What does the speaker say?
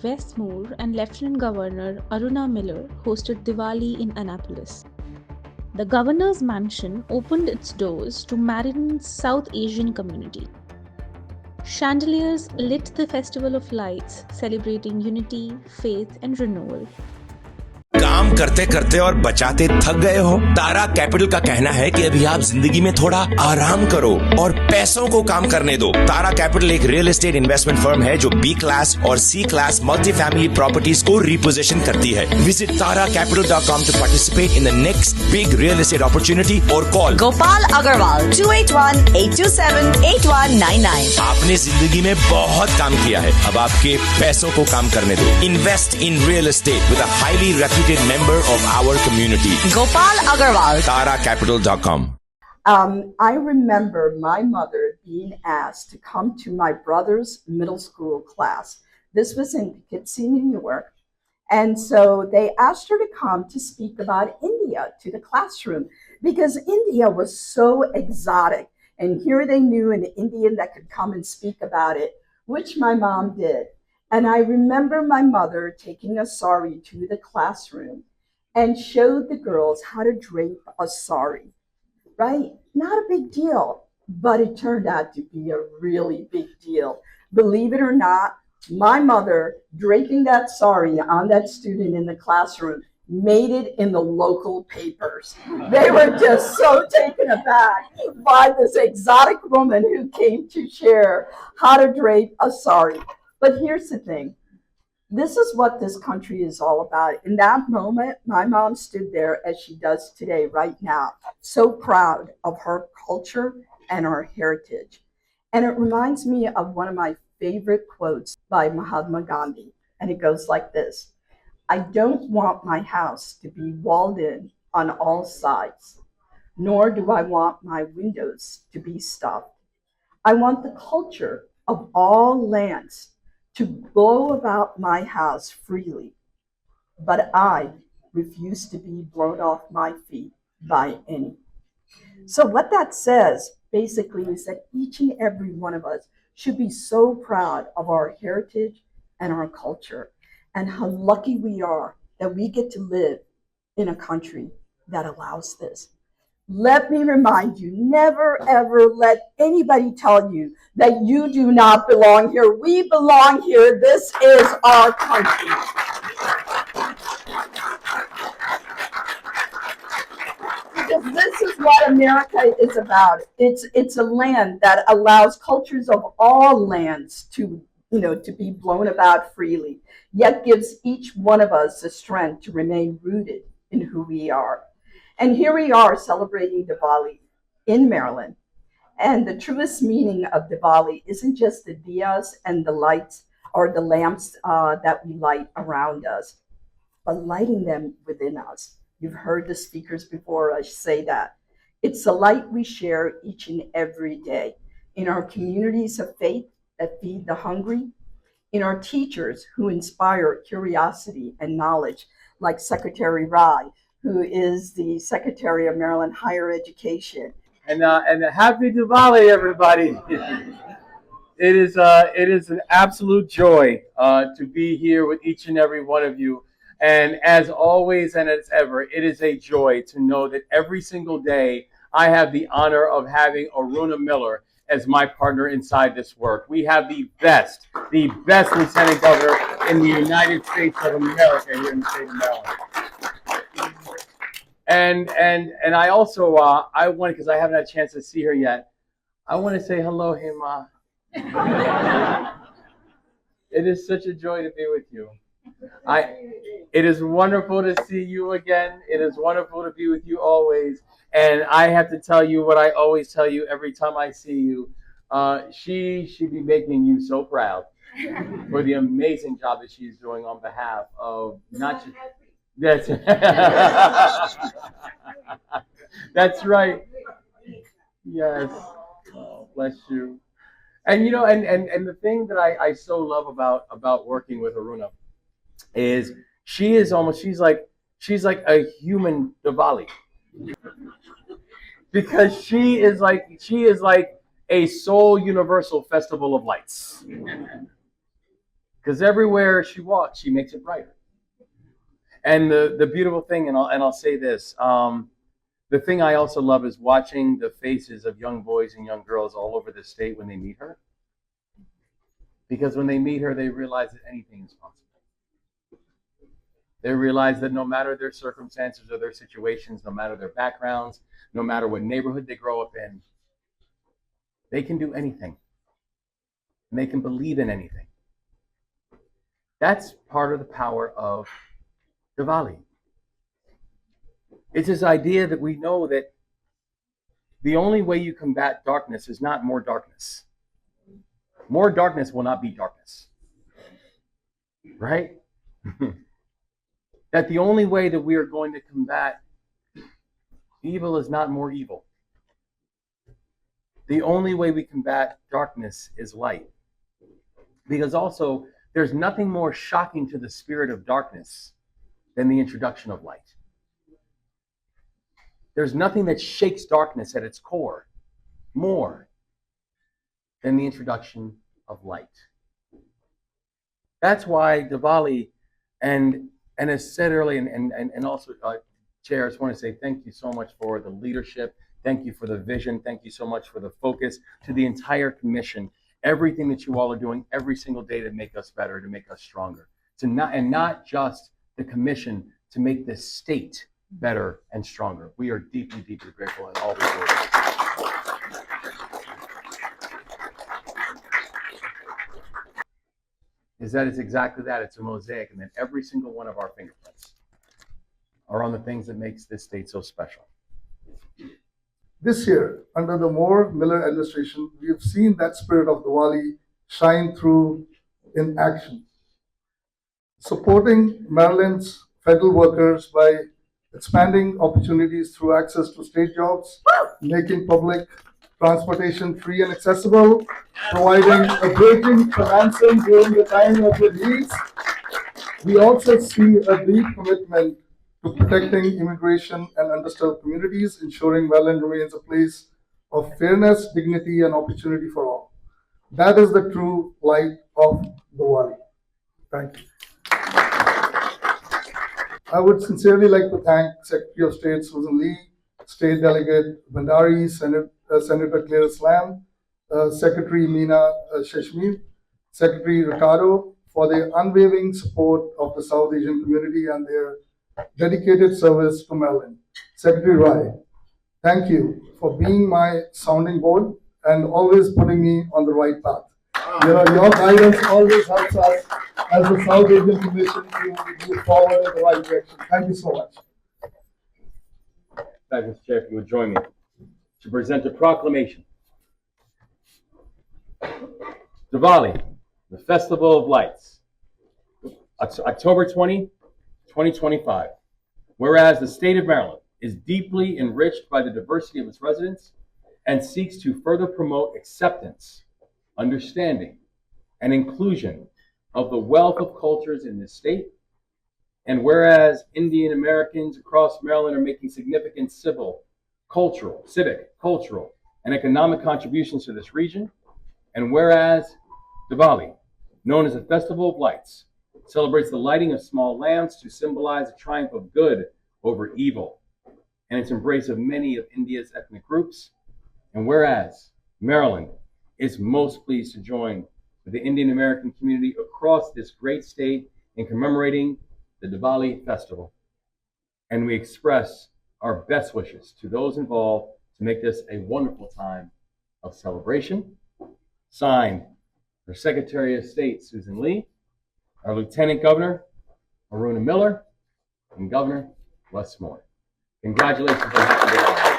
Westmore and Lieutenant Governor Aruna Miller hosted Diwali in Annapolis. The governor's mansion opened its doors to Maryland's South Asian community. Chandeliers lit the festival of lights, celebrating unity, faith, and renewal. काम करते करते और बचाते थक गए हो? तारा capital का कहना है कि अभी आप जिंदगी में थोड़ा आराम करो और पैसों को काम करने दो। तारा कैपिटल एक रियल एस्टेट इन्वेस्टमेंट फर्म है जो बी क्लास और सी क्लास मल्टी फैमिली प्रॉपर्टीज को रिपोजिशन करती है। Visit taracapital.com to participate in the next big real estate opportunity और कॉल Gopal Agarwal 281-827-8199। आपने जिंदगी में बहुत काम किया है, अब आपके पैसों को काम करने दो। Invest in real estate with a highly reputed member of our community. Gopal Agarwal. taracapital.com. I remember my mother being asked to come to my brother's middle school class. This was in Poughkeepsie, New York. And so they asked her to come to speak about India to the classroom because India was so exotic. And here they knew an Indian that could come and speak about it, which my mom did. And I remember my mother taking a sari to the classroom and showed the girls how to drape a sari, right? Not a big deal, but it turned out to be a really big deal. Believe it or not, my mother draping that sari on that student in the classroom made it in the local papers. They were just so taken aback by this exotic woman who came to share how to drape a sari. But here's the thing. This is what this country is all about. In that moment, my mom stood there as she does today, right now, so proud of her culture and her heritage. And it reminds me of one of my favorite quotes by Mahatma Gandhi. And it goes like this: I don't want my house to be walled in on all sides, nor do I want my windows to be stuffed. I want the culture of all lands to blow about my house freely, but I refuse to be blown off my feet by any. So what that says basically is that each and every one of us should be so proud of our heritage and our culture and how lucky we are that we get to live in a country that allows this. Let me remind you, never ever let anybody tell you that you do not belong here. We belong here. This is our country. Because this is what America is about. It's a land that allows cultures of all lands to be blown about freely, yet gives each one of us the strength to remain rooted in who we are. And here we are celebrating Diwali in Maryland. And the truest meaning of Diwali isn't just the diyas and the lights or the lamps that we light around us, but lighting them within us. You've heard the speakers before us say that. It's the light we share each and every day in our communities of faith that feed the hungry, in our teachers who inspire curiosity and knowledge, like Secretary Rai, who is the Secretary of Maryland Higher Education. And happy Diwali, everybody! It is an absolute joy to be here with each and every one of you. And as always and as ever, it is a joy to know that every single day I have the honor of having Aruna Miller as my partner inside this work. We have the best Lieutenant Governor in the United States of America here in the state of Maryland. And I also I want, because I haven't had a chance to see her yet, I want to say hello, Hema. It is such a joy to be with you. It is wonderful to see you again. It is wonderful to be with you always. And I have to tell you what I always tell you every time I see you. She should be making you so proud for the amazing job that she's doing on behalf of not just. That's right. Yes. Oh, bless you. And and the thing that I so love about working with Aruna is she's like a human Diwali. Because she is like a sole universal festival of lights. Because everywhere she walks, she makes it brighter. And the beautiful thing, and I'll say this, the thing I also love is watching the faces of young boys and young girls all over the state when they meet her. Because when they meet her, they realize that anything is possible. They realize that no matter their circumstances or their situations, no matter their backgrounds, no matter what neighborhood they grow up in, they can do anything. And they can believe in anything. That's part of the power of Diwali. It's this idea that we know that the only way you combat darkness is not more darkness. More darkness will not beat darkness. Right? That the only way that we are going to combat evil is not more evil. The only way we combat darkness is light. Because also, there's nothing more shocking to the spirit of darkness than the introduction of light. There's nothing that shakes darkness at its core more than the introduction of light. That's why Diwali, and as said earlier, and also, Chair, I just want to say thank you so much for the leadership. Thank you for the vision. Thank you so much for the focus, to the entire commission. Everything that you all are doing every single day to make us better, to make us stronger. Not just the commission, to make this state better and stronger. We are deeply, deeply grateful and always will. It's exactly that. It's a mosaic, and then every single one of our fingerprints are on the things that makes this state so special. This year, under the Moore-Miller administration, we have seen that spirit of Diwali shine through in action. Supporting Maryland's federal workers by expanding opportunities through access to state jobs, making public transportation free and accessible, providing a breaking financing during the time of their needs. We also see a deep commitment to protecting immigration and underserved communities, ensuring Maryland remains a place of fairness, dignity, and opportunity for all. That is the true light of Diwali. Thank you. I would sincerely like to thank Secretary of State Susan Lee, State Delegate Bandari, Senator Claire Slam, Secretary Meena Shashmi, Secretary Ricardo for their unwavering support of the South Asian community and their dedicated service to Maryland. Secretary Rai, thank you for being my sounding board and always putting me on the right path. Your guidance always helps us as the South Asian Commission to move forward in the right direction. Thank you so much. Thank you, Mr. Chair, if you would join me to present a proclamation. Diwali, the Festival of Lights, October 20, 2025. Whereas the state of Maryland is deeply enriched by the diversity of its residents and seeks to further promote acceptance, understanding, and inclusion of the wealth of cultures in this state. And whereas Indian Americans across Maryland are making significant civic, cultural, and economic contributions to this region. And whereas Diwali, known as the Festival of Lights, celebrates the lighting of small lamps to symbolize the triumph of good over evil and its embrace of many of India's ethnic groups. And whereas Maryland is most pleased to join with the Indian American community across this great state in commemorating the Diwali festival. And we express our best wishes to those involved to make this a wonderful time of celebration. Signed, our Secretary of State, Susan Lee, our Lieutenant Governor, Aruna Miller, and Governor Wes Moore. Congratulations on happy Diwali.